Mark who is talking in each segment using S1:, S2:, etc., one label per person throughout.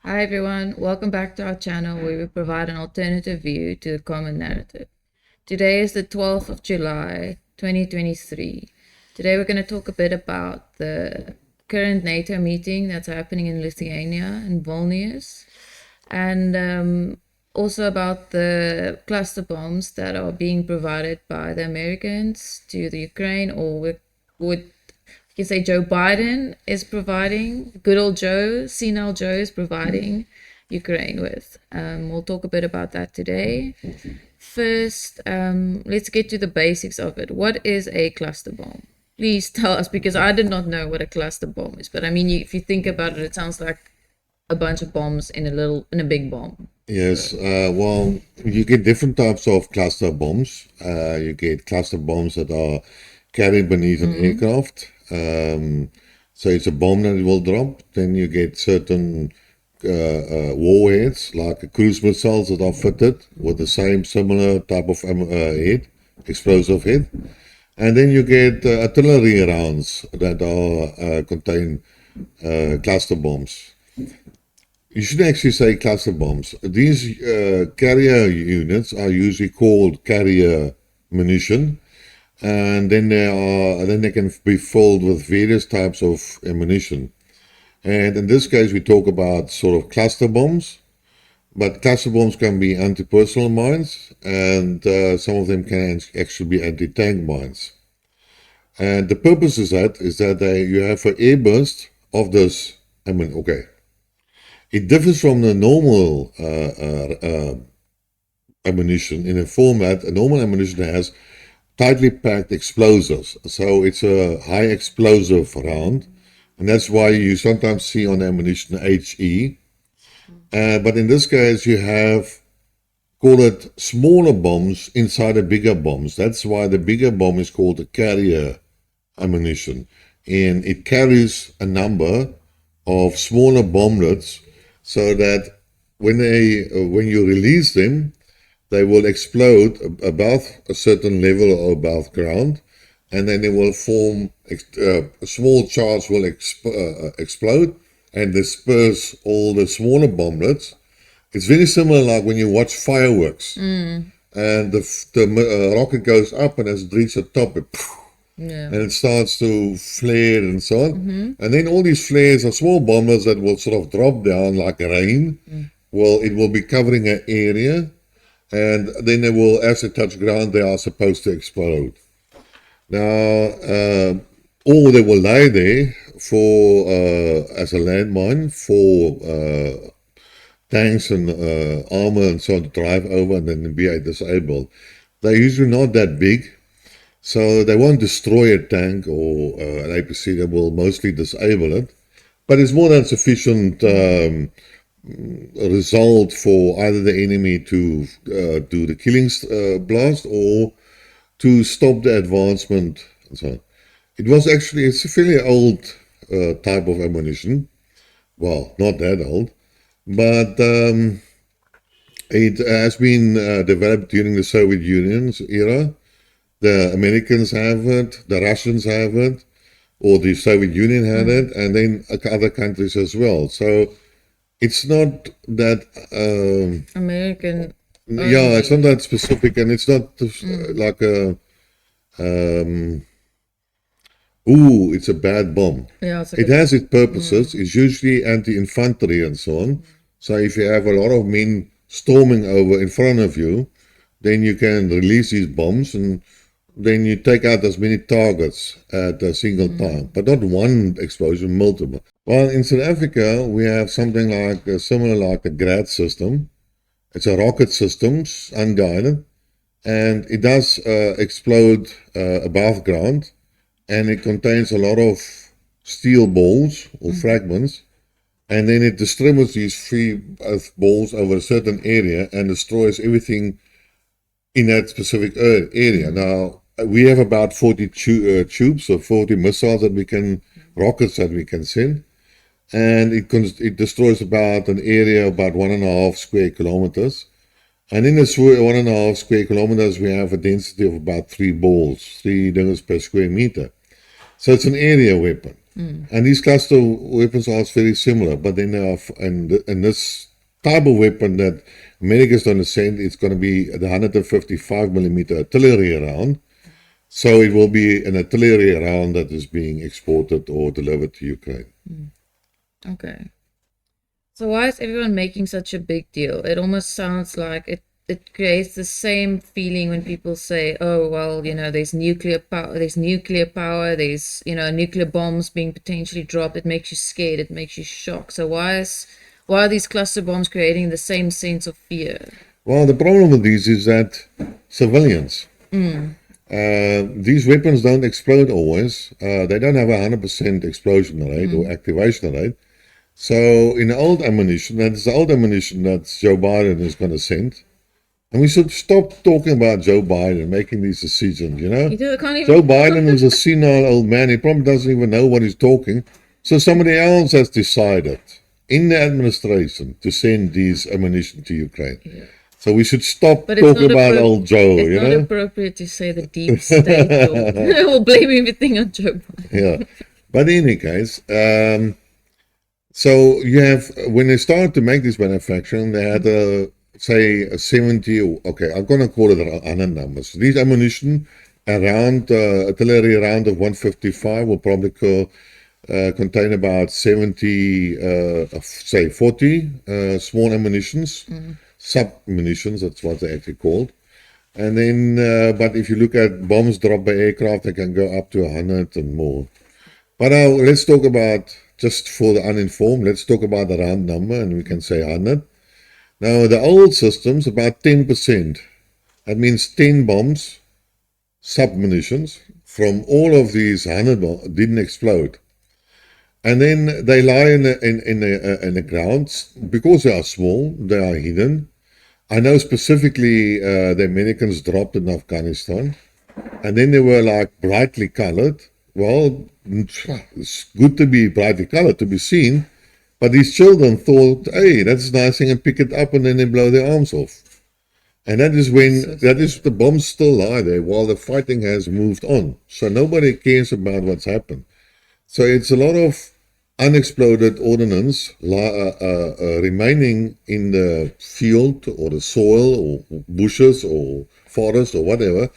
S1: Hi everyone, welcome back to our channel where we provide an alternative view to the common narrative. Today is the 12th of July 2023. Today we're going to talk a bit about the current NATO meeting that's happening in Lithuania in Vilnius, and also about the cluster bombs that are being provided by the Americans to the Ukraine, or would you say Joe Biden is providing, good old Joe, senile Joe is providing Ukraine with. We'll talk a bit about that today. First, let's get to the basics of it. What is a cluster bomb? Please tell us, because I did not know what a cluster bomb is. But I mean, if you think about it, it sounds like a bunch of bombs in a big bomb.
S2: Yes, well, you get different types of cluster bombs. You get cluster bombs that are carried beneath an aircraft. So it's a bomb that it will drop. Then you get certain warheads, like cruise missiles that are fitted with the same similar type of head, explosive head. And then you get artillery rounds that are contain cluster bombs. You should actually say cluster bombs. These carrier units are usually called carrier munition, and then they can be filled with various types of ammunition. And in this case, we talk about sort of cluster bombs, but cluster bombs can be anti-personnel mines, and some of them can actually be anti-tank mines. And the purpose is that you have an air burst of this. It differs from the normal ammunition in a format. A normal ammunition has tightly packed explosives, so it's a high explosive round, and that's why you sometimes see on ammunition HE. But in this case, you have, call it, smaller bombs inside the bigger bombs. That's why the bigger bomb is called a carrier ammunition, and it carries a number of smaller bomblets, so that when you release them, they will explode above a certain level or above ground, and then they will form, a small charge will explode and disperse all the smaller bomblets. It's very similar like when you watch fireworks, and the rocket goes up, and as it reaches the top, and it starts to flare and so on. And then all these flares are small bombers that will sort of drop down like rain. Well, it will be covering an area, and then they will, as they touch ground, they are supposed to explode. Now, or they will lie there for as a landmine for tanks and armor and so on to drive over and then be disabled. They're usually not that big, so they won't destroy a tank or an APC. They will mostly disable it, but it's more than sufficient result for either the enemy to do the killing blast or to stop the advancement and so on. It's a fairly old type of ammunition. Well, not that old, but it has been developed during the Soviet Union's era. The Americans have it, the Russians have it, or the Soviet Union had it, and then other countries as well. So it's not that
S1: American.
S2: yeah, it's not that specific, and it's not like a it's a bad bomb.
S1: Yeah, it's
S2: It has its purposes. It's usually anti-infantry and so on. So if you have a lot of men storming over in front of you, then you can release these bombs, and then you take out as many targets at a single time, but not one explosion, multiple. Well, in South Africa, we have something like similar like a GRAD system. It's a rocket system, unguided, and it does explode above ground, and it contains a lot of steel balls or fragments, and then it distributes these free balls over a certain area and destroys everything in that specific area. Now, we have about 40 tubes or 40 missiles rockets that we can send, and it destroys about an area about 1.5 square kilometers. And in this 1.5 square kilometers, we have a density of about 3 balls, 3 dingers per square meter. So it's an area weapon. And these cluster weapons are very similar, but then and this type of weapon that America is going to send, it's going to be the 155 millimeter artillery round. So it will be an artillery round that is being exported or delivered to Ukraine.
S1: Okay. So why is everyone making such a big deal? It almost sounds like it creates the same feeling when people say, oh, well, there's nuclear power, there's nuclear bombs being potentially dropped. It makes you scared, it makes you shocked. So why are these cluster bombs creating the same sense of fear?
S2: Well, the problem with these is that civilians, these weapons don't explode always. They don't have 100% explosion rate or activation rate. So in the old ammunition, that's the old ammunition that Joe Biden is going to send. And we should stop talking about Joe Biden making these decisions, Joe Biden is a senile old man. He probably doesn't even know what he's talking. So somebody else has decided in the administration to send these ammunition to Ukraine. Yeah. So we should stop talking about old Joe,
S1: It's not appropriate to say the deep state or blame everything on Joe Biden.
S2: Yeah. But in any case, so you have, when they started to make this manufacturing, they had say a 70, okay, I'm going to call it 100 numbers. These ammunition around artillery round of 155 will probably contain about 70, say 40 small ammunitions, sub-munitions, that's what they actually called. And then, but if you look at bombs dropped by aircraft, they can go up to 100 and more. But let's talk about, just for the uninformed, let's talk about the round number, and we can say 100. Now, the old systems, about 10%. That means 10 bombs, sub-munitions, from all of these 100 bombs didn't explode. And then they lie in the ground. Because they are small, they are hidden. I know specifically the Americans dropped in Afghanistan. And then they were like brightly colored. Well, it's good to be brightly colored, to be seen. But these children thought, hey, that's a nice thing, and pick it up, and then they blow their arms off. And that is the bombs still lie there while the fighting has moved on. So nobody cares about what's happened. So it's a lot of unexploded ordnance remaining in the field or the soil or bushes or forest or whatever.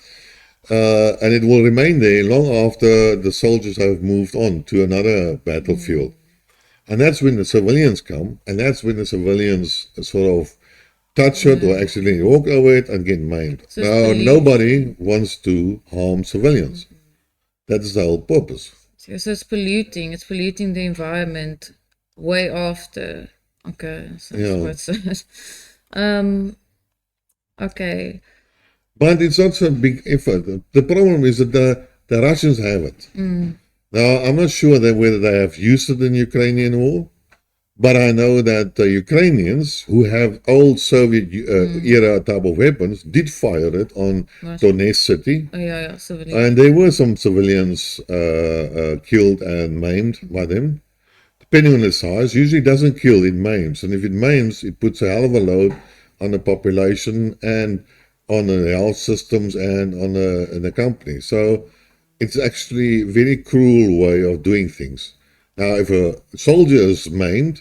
S2: And it will remain there long after the soldiers have moved on to another battlefield. And that's when the civilians come, and that's when the civilians sort of touch it or accidentally walk over it and get maimed. So now, nobody wants to harm civilians. That is the whole purpose.
S1: So it's polluting the environment way after. Okay, so that's quite sad. Okay.
S2: But it's not so big effort. The problem is that the Russians have it. Now, I'm not sure whether they have used it in Ukrainian war, but I know that the Ukrainians, who have old Soviet era type of weapons, did fire it on Donetsk city.
S1: Oh, yeah, civilians.
S2: And there were some civilians killed and maimed by them, depending on the size. Usually it doesn't kill, it maims. And if it maims, it puts a hell of a load on the population and on the health systems and on the company. So it's actually a very cruel way of doing things. Now, if a soldier is maimed,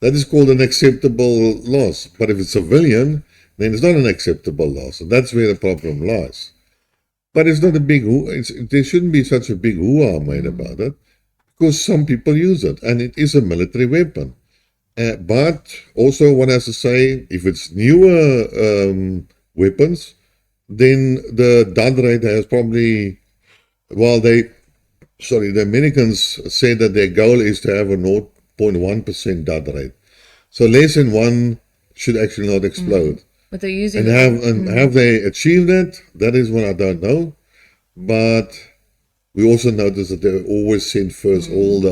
S2: that is called an acceptable loss. But if it's a civilian, then it's not an acceptable loss. And that's where the problem lies. But it's not a big, there shouldn't be such a big hoo-ha made about it, because some people use it, and it is a military weapon. But also one has to say, if it's newer weapons, then the dud rate has probably, the Americans say that their goal is to have a 0.1% dud rate. So less than 1 should actually not explode.
S1: But they're using
S2: have they achieved that? That is what I don't know. But we also notice that they always send first all the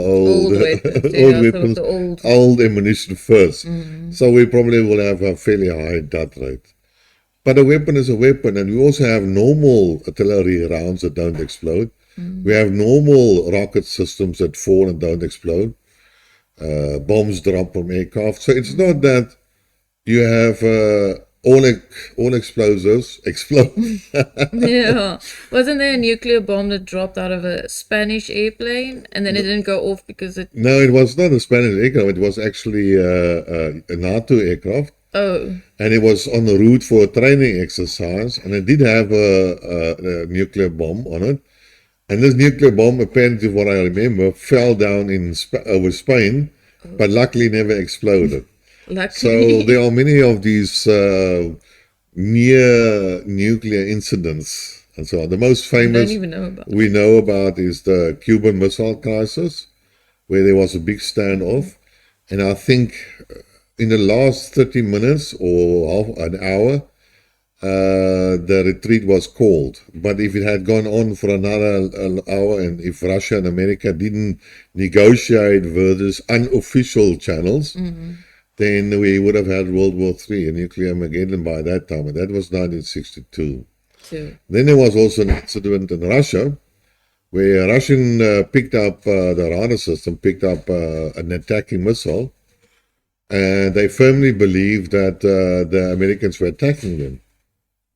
S2: old ammunition first. So we probably will have a fairly high dud rate. But a weapon is a weapon, and we also have normal artillery rounds that don't explode. We have normal rocket systems that fall and don't explode. Bombs drop from aircraft. So it's not that you have all explosives explode.
S1: Yeah. Wasn't there a nuclear bomb that dropped out of a Spanish airplane and then it didn't go off because it...
S2: No, it was not a Spanish aircraft. It was actually a NATO aircraft.
S1: Oh,
S2: And it was on the route for a training exercise, and it did have a nuclear bomb on it. And this nuclear bomb, apparently, what I remember, fell down over Spain, but luckily never exploded. So
S1: luckily.
S2: there are many of these near nuclear incidents, and so on. The most
S1: I don't
S2: famous
S1: even know about.
S2: we know about is the Cuban Missile Crisis, where there was a big standoff, and I think in the last 30 minutes or half an hour, the retreat was called. But if it had gone on for another hour, and if Russia and America didn't negotiate with these unofficial channels, then we would have had World War III, a nuclear Armageddon by that time, and that was 1962.
S1: Too.
S2: Then there was also an incident in Russia, where a Russian picked up, the radar system picked up an attacking missile, and they firmly believed that the Americans were attacking them.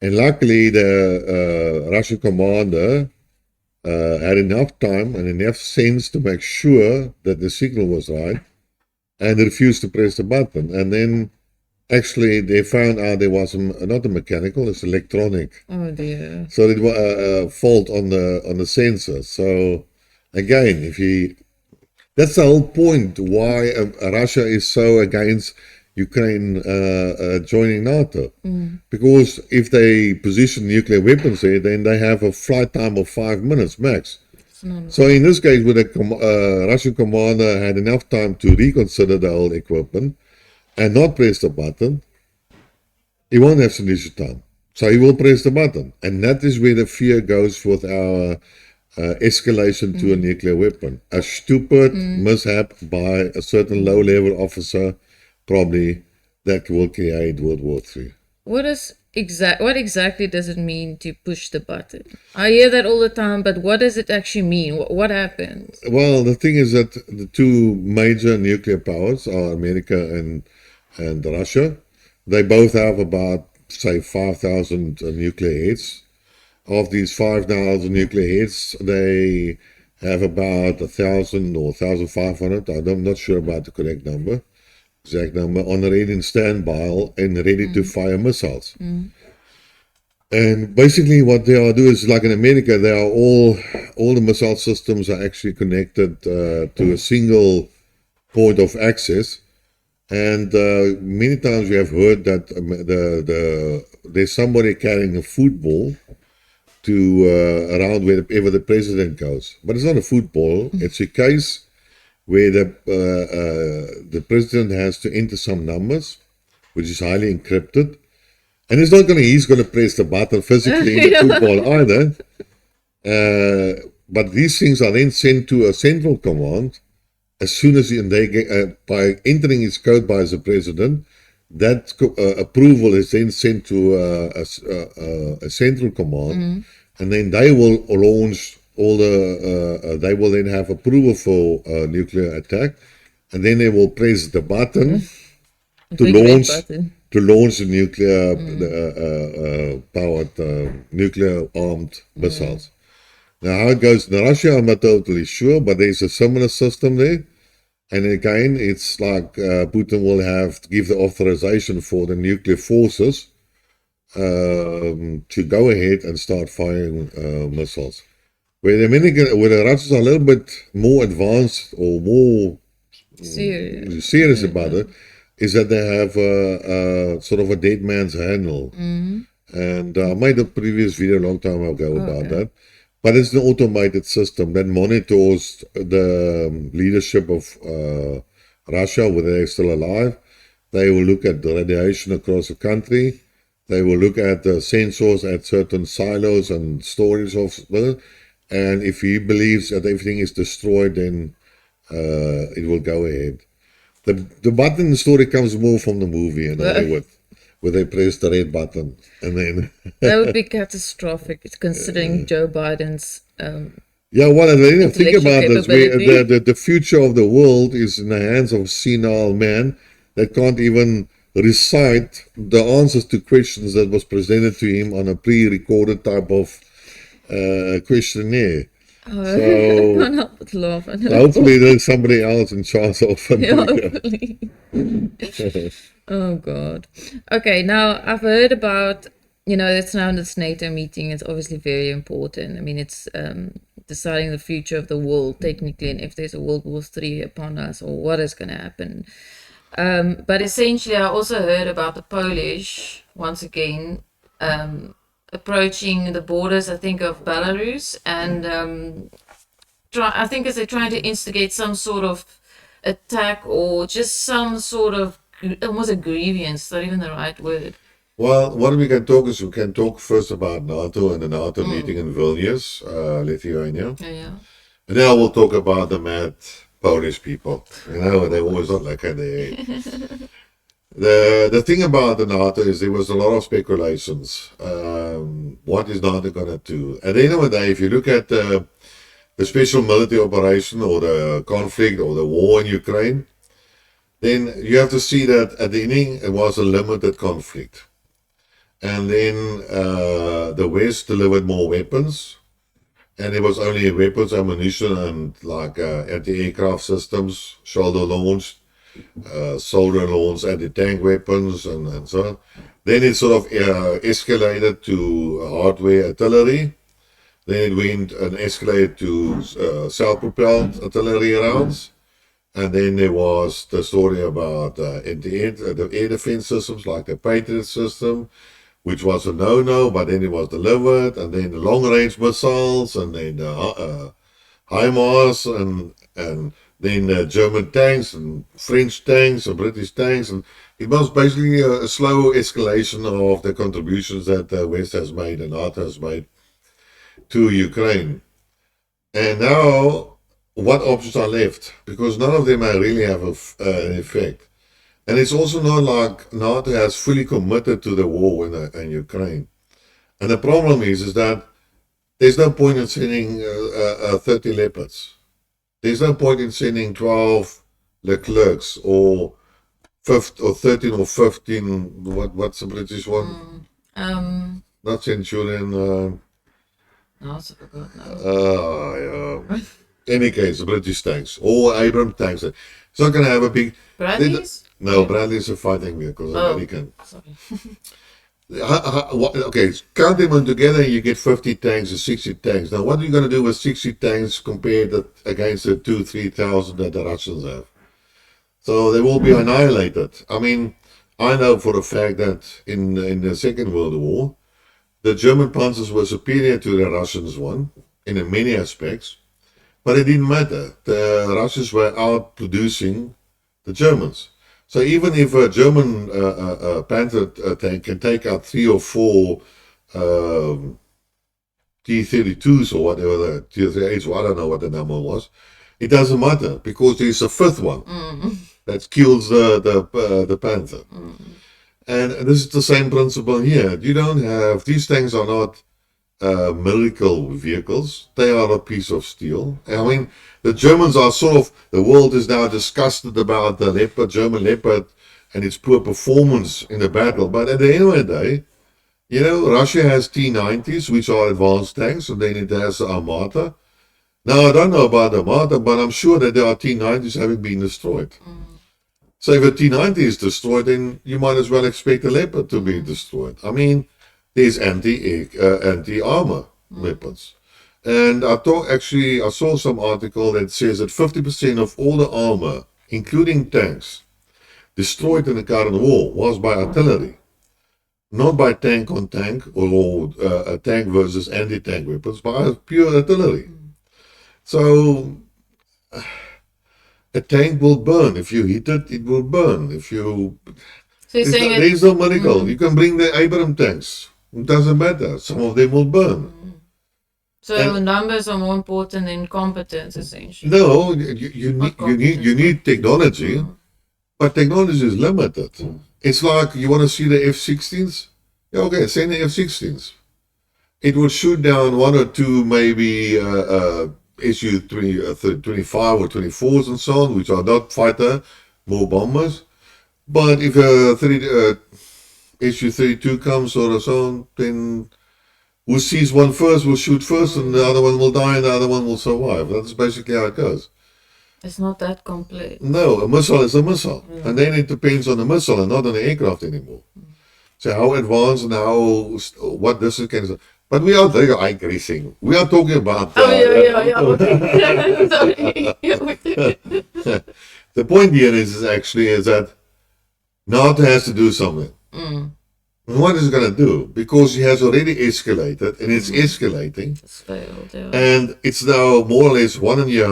S2: And luckily, the Russian commander had enough time and enough sense to make sure that the signal was right and refused to press the button. And then actually they found out there was not a mechanical, it's electronic.
S1: Oh dear.
S2: So it was a fault on the sensor. So again, that's the whole point why Russia is so against Ukraine joining NATO. Because if they position nuclear weapons there, then they have a flight time of 5 minutes max. So in this case, with the Russian commander had enough time to reconsider the whole equipment and not press the button, he won't have sufficient time. So he will press the button. And that is where the fear goes with our escalation to a nuclear weapon. A stupid mishap by a certain low-level officer, probably, that will create World War III.
S1: What exactly does it mean to push the button? I hear that all the time, but what does it actually mean? What happens?
S2: Well, the thing is that the two major nuclear powers are America and Russia. They both have about, say, 5,000 nuclear heads. Of these 5,000 nuclear heads, they have about 1,000 or 1,500, I'm not sure about the correct number, exact number, on ready in standby and ready to fire missiles. And basically what they are doing is, like in America, they are all the missile systems are actually connected to a single point of access. And many times we have heard that there's somebody carrying a football to around wherever the president goes. But it's not a football. It's a case where the president has to enter some numbers, which is highly encrypted. And he's going to press the button physically in the football either. But these things are then sent to a central command. As soon as they get, by entering its code by the president, that approval is then sent to a central command, and then they will launch all they will then have approval for nuclear attack, and then they will press the button to launch the nuclear powered nuclear armed missiles. Now, how it goes in Russia, I'm not totally sure, but there's a similar system there. And again, it's like Putin will have to give the authorization for the nuclear forces to go ahead and start firing missiles. Where the Russians are a little bit more advanced or more serious about it, is that they have sort of a dead man's handle. And I made a previous video a long time ago about that. But it's an automated system that monitors the leadership of Russia, whether they're still alive. They will look at the radiation across the country. They will look at the sensors at certain silos and storage of them. And if he believes that everything is destroyed, then it will go ahead. The button story comes more from the movie in Hollywood, where they press the red button and then...
S1: That would be catastrophic, considering Joe Biden's...
S2: think about this. The future of the world is in the hands of a senile man that can't even recite the answers to questions that was presented to him on a pre-recorded type of questionnaire.
S1: Oh, I
S2: So
S1: can't help but laugh. I know.
S2: hopefully there's somebody else in charge of
S1: Yeah,
S2: America.
S1: hopefully. Oh God. Okay, now I've heard about, it's now this NATO meeting. It's obviously very important. I mean, it's deciding the future of the world technically, and if there's a World War III upon us, or what is going to happen. But essentially, I also heard about the Polish once again approaching the borders, I think, of Belarus, and I think as they're trying to instigate some sort of attack or just some sort of almost a grievance, not even the right word.
S2: Well, what we can talk is we can talk first about NATO and the NATO meeting in Vilnius, Lithuania.
S1: Yeah.
S2: And then I will talk about the mad Polish people. They always not like they. The thing about the NATO is there was a lot of speculations. What is NATO going to do? At the end of the day, if you look at the special military operation or the conflict or the war in Ukraine, then you have to see that at the beginning it was a limited conflict. And then the West delivered more weapons, and it was only weapons, ammunition, and like anti-aircraft systems, shoulder-launched, soldier-launched anti-tank weapons, and so on. Then it sort of escalated to hardware artillery. Then it went and escalated to self-propelled artillery rounds. And then there was the story about the air defense systems like the Patriot system, which was a no-no, but then it was delivered, and then the long-range missiles, and then HIMARS, and then German tanks, and French tanks, and British tanks, and it was basically a slow escalation of the contributions that the West has made and NATO has made to Ukraine. And now, what options are left? Because none of them really have an effect. And it's also not like NATO has fully committed to the war in Ukraine. And the problem is that there's no point in sending 30 Leopards. There's no point in sending 12 Leclercs or 13 or 15, what's the British one? Not Centurion.
S1: No, I forgot now.
S2: Any case, the British tanks or Abrams tanks. It's not going to have a big...
S1: Bradleys?
S2: No, Bradley's a fighting vehicle, American.
S1: Sorry.
S2: Okay, count them all together, you get 50 tanks or 60 tanks. Now, what are you going to do with 60 tanks compared against the 2,000-3,000 that the Russians have? So they will be annihilated. I mean, I know for a fact that in the Second World War, the German panzers were superior to the Russians one in many aspects, but it didn't matter. The Russians were out producing the Germans. So even if a German Panther tank can take out 3 or 4 T-32s or whatever, the T-38s, well, I don't know what the number was, it doesn't matter because there's a fifth one that kills the Panther. And this is the same principle here. You don't have, these tanks are not miracle vehicles. They are a piece of steel. I mean, the Germans are sort of, the world is now disgusted about the Leopard, German Leopard, and its poor performance in the battle. But at the end of the day, you know, Russia has T-90s, which are advanced tanks, and then it has the Armata. Now, I don't know about the Armata, but I'm sure that there are T-90s having been destroyed. So if a T-90 is destroyed, then you might as well expect a Leopard to be destroyed. I mean, there's anti-armor weapons. And I saw some article that says that 50% of all the armor, including tanks, destroyed in the current war was by artillery. Not by tank on tank or tank versus anti-tank weapons, by pure artillery. So a tank will burn. If you hit it, it will burn. If you... So there's no miracle. You can bring the Abrams tanks. It doesn't matter. Some of them will burn.
S1: So numbers are more important than competence, essentially.
S2: No, you need technology, but technology is limited. It's like you want to see the F-16s? Yeah, okay, send the F-16s. It will shoot down 1 or 2 maybe Su-25 or 24s and so on, which are not fighter, more bombers. But if SU-32 comes or so on, then who sees one first will shoot first, and the other one will die, and the other one will survive. That's basically how it goes.
S1: It's not that complex.
S2: No, a missile is a missile. Yeah. And then it depends on the missile and not on the aircraft anymore. So how advanced and what distance can... But we are digressing. We are talking about...
S1: Okay.
S2: The point here is that NATO has to do something. And what is it going to do? Because it has already escalated, and it's escalating.
S1: It's failed, yeah.
S2: And it's now more or less 1 year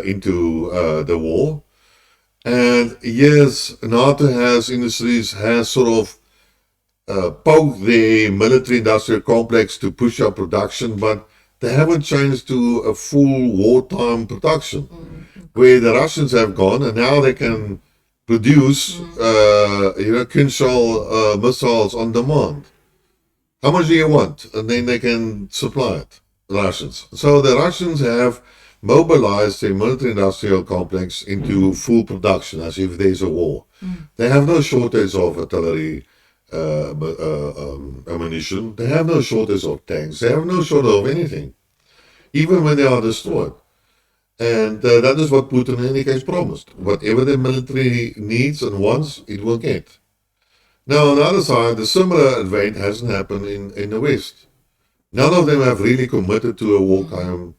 S2: into the war. And yes, NATO industries has sort of poked the military-industrial complex to push up production, but they haven't changed to a full wartime production, where the Russians have gone, and now they can produce, Kinshal missiles on demand. How much do you want? And then they can supply it, the Russians. So the Russians have mobilized the military-industrial complex into full production, as if there's a war. They have no shortage of artillery ammunition. They have no shortage of tanks. They have no shortage of anything, even when they are destroyed. And that is what Putin in any case promised. Whatever the military needs and wants, it will get. Now, on the other side, the similar event hasn't happened in the West. None of them have really committed to a war crime.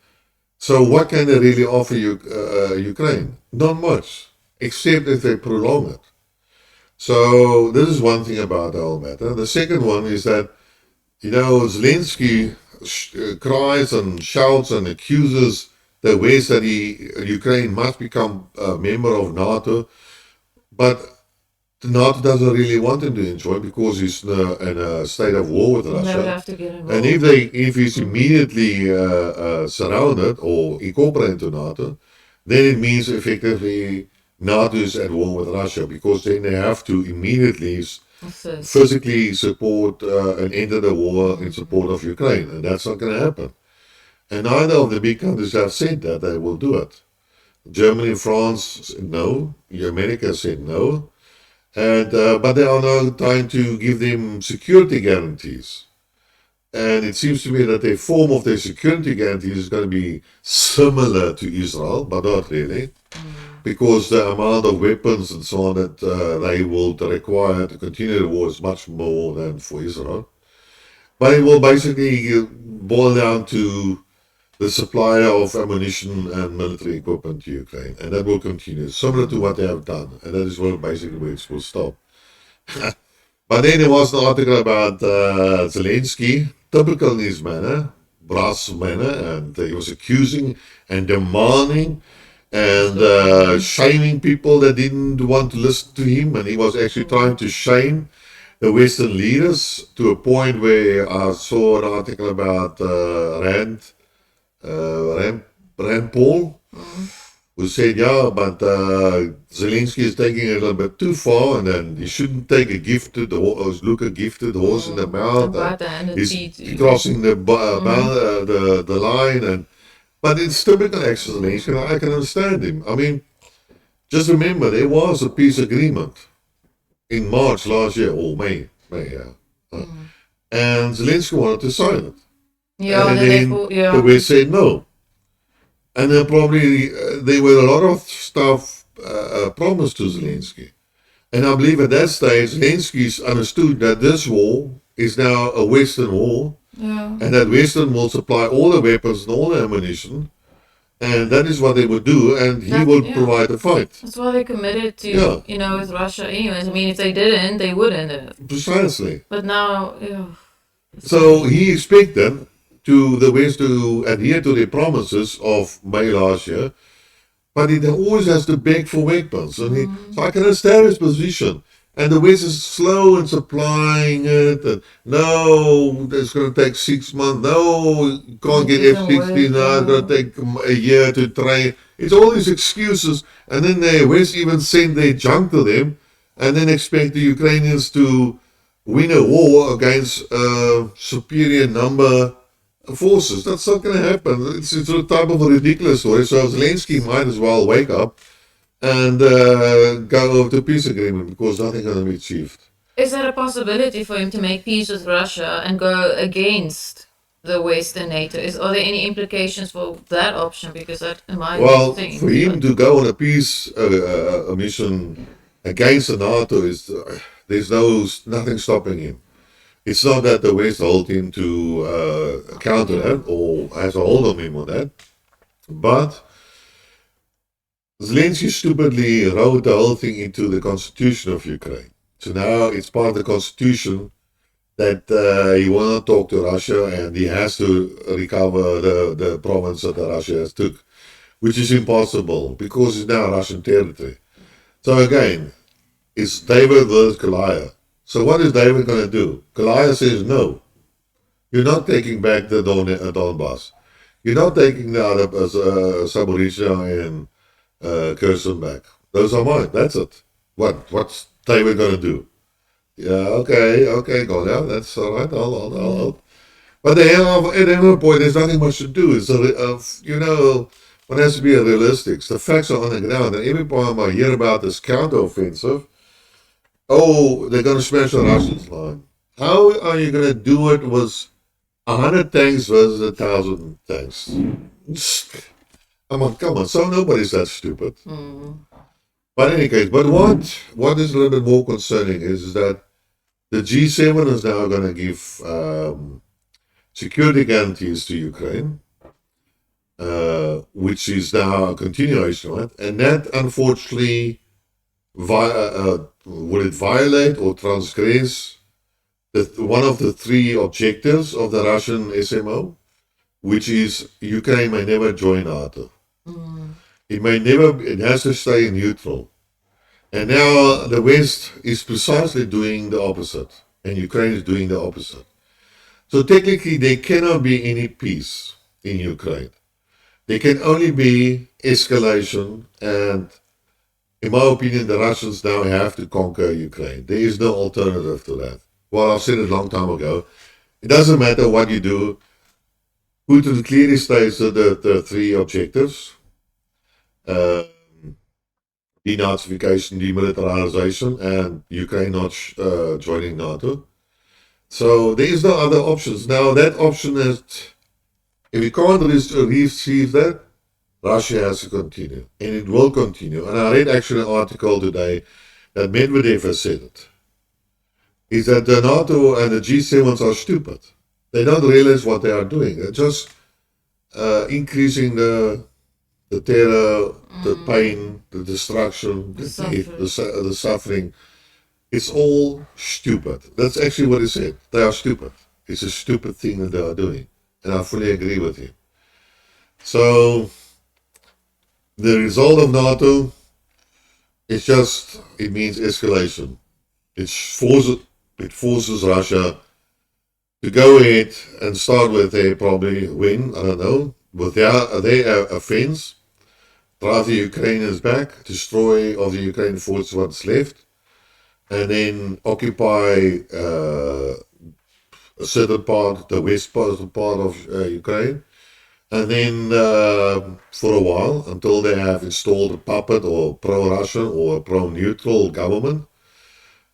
S2: So what can they really offer Ukraine? Not much, except if they prolong it. So this is one thing about the whole matter. The second one is that, Zelensky cries and shouts and accuses the West that Ukraine must become a member of NATO, but NATO doesn't really want him to enjoy because he's in a state of war with Russia.
S1: Have to get involved.
S2: And if he's immediately surrounded or incorporated into NATO, then it means effectively NATO is at war with Russia, because then they have to immediately physically support and enter the war in support of Ukraine, and that's not going to happen. And neither of the big countries have said that they will do it. Germany and France said no. America said no. And but they are now trying to give them security guarantees. And it seems to me that the form of their security guarantees is going to be similar to Israel, but not really. Because the amount of weapons and so on that they will require to continue the war is much more than for Israel. But it will basically boil down to the supply of ammunition and military equipment to Ukraine, and that will continue, similar to what they have done, and that is basically where it will stop. But then there was an article about Zelensky, typical in his manner, brass manner, and he was accusing and demanding and shaming people that didn't want to listen to him, and he was actually trying to shame the Western leaders to a point where I saw an article about Rand Paul, who said, but Zelensky is taking it a little bit too far, and then he shouldn't take a gifted horse, look a gifted horse in the mouth. He's crossing the line, but it's typical Zelensky. I can understand him. I mean, just remember, there was a peace agreement in March last year, or May, and Zelensky wanted to sign it. And then the West said no. And then probably there were a lot of stuff promised to Zelensky. And I believe at that stage, Zelensky understood that this war is now a Western war, and that Western will supply all the weapons and all the ammunition, and that is what they would do, and he will provide the fight.
S1: That's why they committed to, with Russia anyways. I mean, if they didn't, they wouldn't have.
S2: Precisely.
S1: But now,
S2: So he expected to the West to adhere to the promises of May last year, but it always has to beg for weapons. And so I can understand his position. And the West is slow in supplying it. And no, it's going to take 6 months. No, you can't get F-16 now. It's going to take a year to train. It's all these excuses. And then the West even send their junk to them and then expect the Ukrainians to win a war against a superior number forces. That's not going to happen. It's a type of a ridiculous story. So Zelensky might as well wake up and go over to peace agreement because nothing's going to be achieved.
S1: Is there a possibility for him to make peace with Russia and go against the Western NATO? Are there any implications for that option? Because that, in my thing,
S2: for him to go on a peace mission against the NATO there's nothing stopping him. It's not that the West hold him to counter that or has a hold on him on that, but Zelensky stupidly wrote the whole thing into the constitution of Ukraine. So now it's part of the constitution that he will not talk to Russia and he has to recover the province that Russia has took, which is impossible because it's now Russian territory. So again, it's David versus Goliath. So what is David going to do? Goliath says, no, you're not taking back the Donbass. You're not taking the other Zaporizhzhia and Kherson back. Those are mine. That's it. What's David going to do? Yeah, okay, Goliath. That's all right. I'll. But at the end of the point, there's nothing much to do. It's one has to be realistic. The facts are on the ground, and every time I hear about this counteroffensive, oh, they're going to smash the Russians line. How are you going to do it with 100 tanks versus 1,000 tanks? Come on. So nobody's that stupid. But in any case, what is a little bit more concerning is that the G7 is now going to give security guarantees to Ukraine, which is now a continuation of it. And that, unfortunately, will it violate or transgress one of the three objectives of the Russian SMO, which is Ukraine may never join NATO. It has to stay neutral. And now the West is precisely doing the opposite, and Ukraine is doing the opposite. So technically, there cannot be any peace in Ukraine. There can only be escalation, and in my opinion, the Russians now have to conquer Ukraine. There is no alternative to that. Well, I've said it a long time ago. It doesn't matter what you do. Putin clearly states the three objectives. Denazification, demilitarization, and Ukraine not joining NATO. So there is no other options. Now that option is, if we can't receive that, Russia has to continue, and it will continue. And I read actually an article today that Medvedev has said it, is that the NATO and the G7s are stupid. They don't realize what they are doing. They're just increasing the terror, the pain, the destruction, the suffering. It's all stupid. That's actually what he said. They are stupid. It's a stupid thing that they are doing. And I fully agree with him. So, the result of NATO, it means escalation. It forces Russia to go ahead and start with a probably win, I don't know, with their offense, drive the Ukrainians back, destroy all the Ukrainian forces what's left, and then occupy a certain part, the west part of Ukraine, and then for a while, until they have installed a puppet or pro-Russian or pro-neutral government,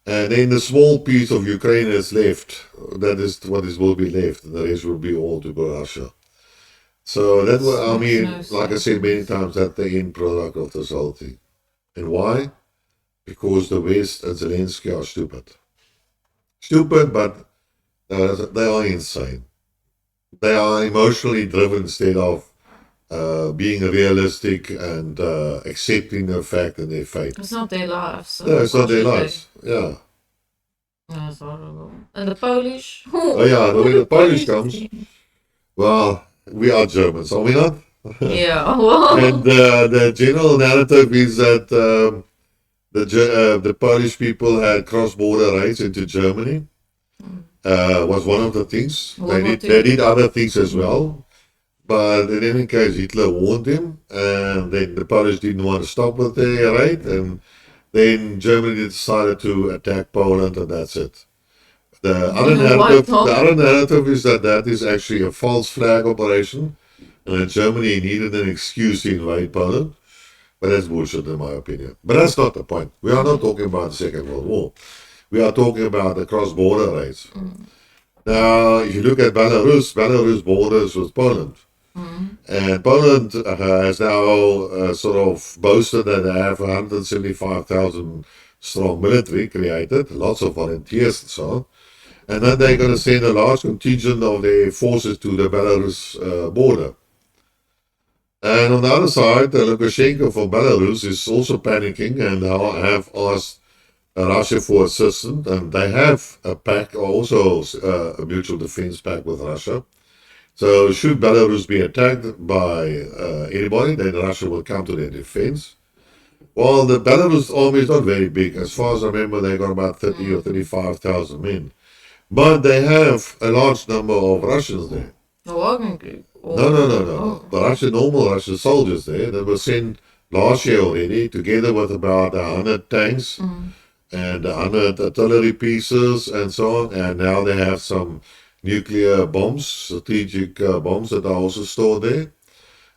S2: and then the small piece of Ukraine is left, that is what will be left, and the rest will be all to Russia. So that was, I mean, like I said many times, that's the end product of this whole thing. And why? Because the West and Zelensky are stupid. Stupid, but they are insane. They are emotionally driven instead of being realistic and accepting their fact and their fate.
S1: It's not their lives. So
S2: no, it's not their lives. Yeah.
S1: That's horrible. And the Polish?
S2: Oh yeah, when the Polish comes, well, we are Germans, are we not?
S1: Yeah. Well.
S2: And the general narrative is that the Polish people had cross-border raids into Germany. Was one of the things. They did other things as well. But in any case, Hitler warned him, and then the Polish didn't want to stop with their raid, and then Germany decided to attack Poland, and that's it. The other narrative is that is actually a false flag operation, and that Germany needed an excuse to invade Poland. But that's bullshit in my opinion. But that's not the point. We are not talking about the Second World War. We are talking about the cross-border raids. Now, if you look at Belarus borders with Poland. And Poland has now sort of boasted that they have 175,000 strong military created, lots of volunteers and so on. And then they're going to send a large contingent of their forces to the Belarus border. And on the other side, Lukashenko from Belarus is also panicking and have asked Russia for assistance. And they have a pact, also a mutual defense pact with Russia. So should Belarus be attacked by anybody, then Russia will come to their defense. Well, the Belarus army is not very big. As far as I remember, they got about 30 or 35,000 men. But they have a large number of Russians there.
S1: The Wagner Group?
S2: No. The normal Russian soldiers there that were sent last year already, together with about 100 tanks and 100 artillery pieces and so on. And now they have some nuclear bombs, strategic bombs that are also stored there.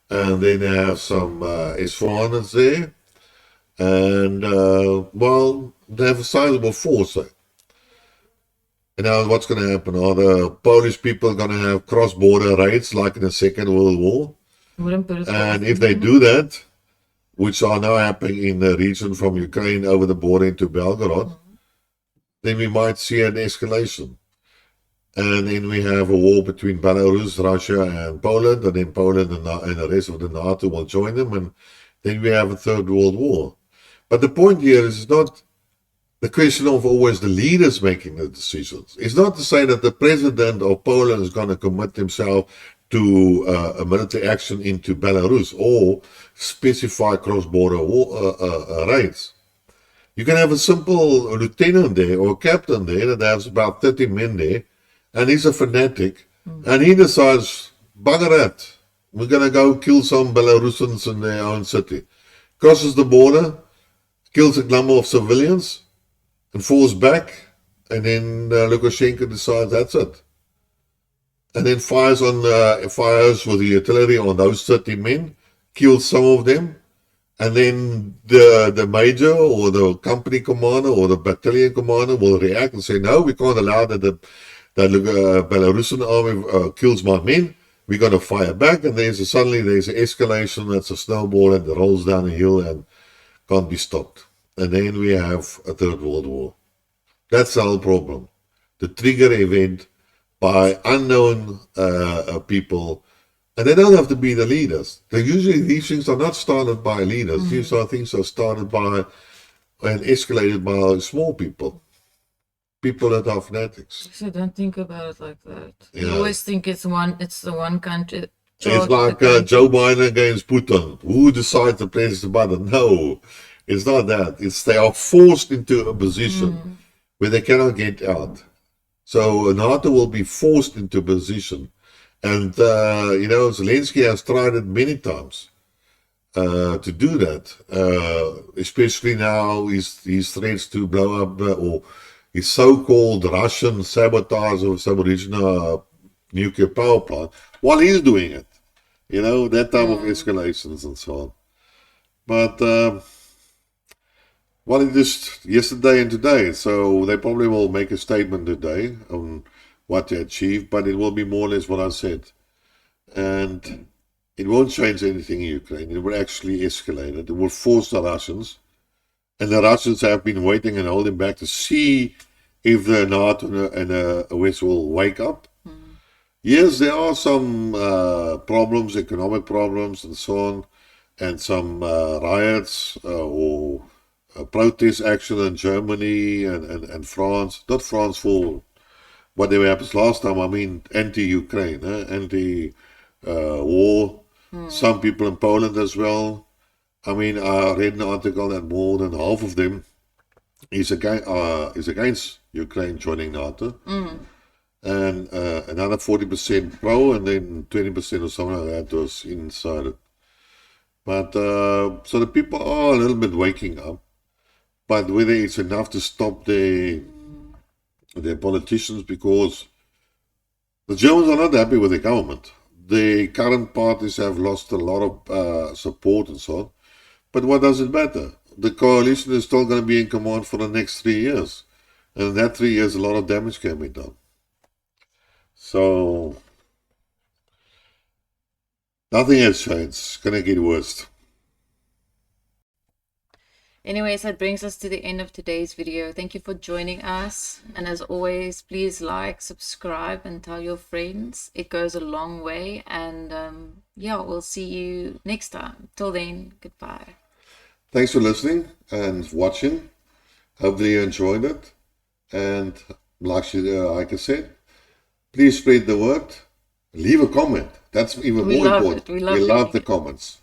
S2: And then they have some S-400s there. And, well, they have a sizable force there. And now what's going to happen? Are the Polish people going to have cross-border raids like in the Second World War? And if they do that, which are now happening in the region from Ukraine over the border into Belgorod, then we might see an escalation. And then we have a war between Belarus, Russia, and Poland, and then Poland and the rest of the NATO will join them, and then we have a Third World War. But the point here is not the question of always the leaders making the decisions. It's not to say that the president of Poland is going to commit himself to a military action into Belarus or specify cross-border raids. You can have a simple lieutenant there or captain there that has about 30 men there, and he's a fanatic, and he decides, bugger that, we're going to go kill some Belarusians in their own city. Crosses the border, kills a number of civilians, and falls back, and then Lukashenko decides that's it. And then fires with the artillery on those 30 men, kills some of them, and then the major or the company commander or the battalion commander will react and say, no, we can't allow that the Belarusian army kills my men. We're going to fire back, and suddenly there's an escalation. That's a snowball and it rolls down a hill and can't be stopped. And then we have a Third World War. That's the whole problem. The trigger event by unknown people, and they don't have to be the leaders. Usually these things are not started by leaders. These things are started by and escalated by small people. People that are fanatics.
S1: So don't think about it like that. You always think it's the one country.
S2: It's like Joe Biden against Putin. Who decides to press the button? No, it's not that. It's they are forced into a position where they cannot get out. So NATO will be forced into a position. And, Zelensky has tried it many times to do that. Especially now, his threats to blow up or his so-called Russian sabotage of Zaporizhzhia nuclear power plant while he's doing it. That type of escalations and so on. But, it just yesterday and today, so they probably will make a statement today on what they achieved, but it will be more or less what I said. And it won't change anything in Ukraine. It will actually escalate it. It will force the Russians. And the Russians have been waiting and holding back to see if the NATO and the West will wake up. Yes, there are some problems, economic problems and so on, and some riots or protest action in Germany and France. Not France for whatever happens last time, I mean anti-Ukraine, anti-war. Some people in Poland as well. I mean, I read an article that more than half of them is against Ukraine joining NATO. And another 40% pro, and then 20% or something like that was inside it. But, so the people are a little bit waking up. But whether it's enough to stop their politicians, because the Germans are not happy with the government. The current parties have lost a lot of support and so on. But what does it matter? The coalition is still going to be in command for the next 3 years. And in that 3 years, a lot of damage can be done. So, nothing has changed. It's going to get worse.
S1: Anyways, that brings us to the end of today's video. Thank you for joining us. And as always, please like, subscribe, and tell your friends. It goes a long way. And yeah, we'll see you next time. Till then, goodbye.
S2: Thanks for listening and watching. Hopefully you enjoyed it. And like I said, please spread the word. Leave a comment. That's even more important.
S1: We
S2: love the comments.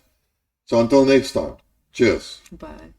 S2: So until next time, cheers.
S1: Bye.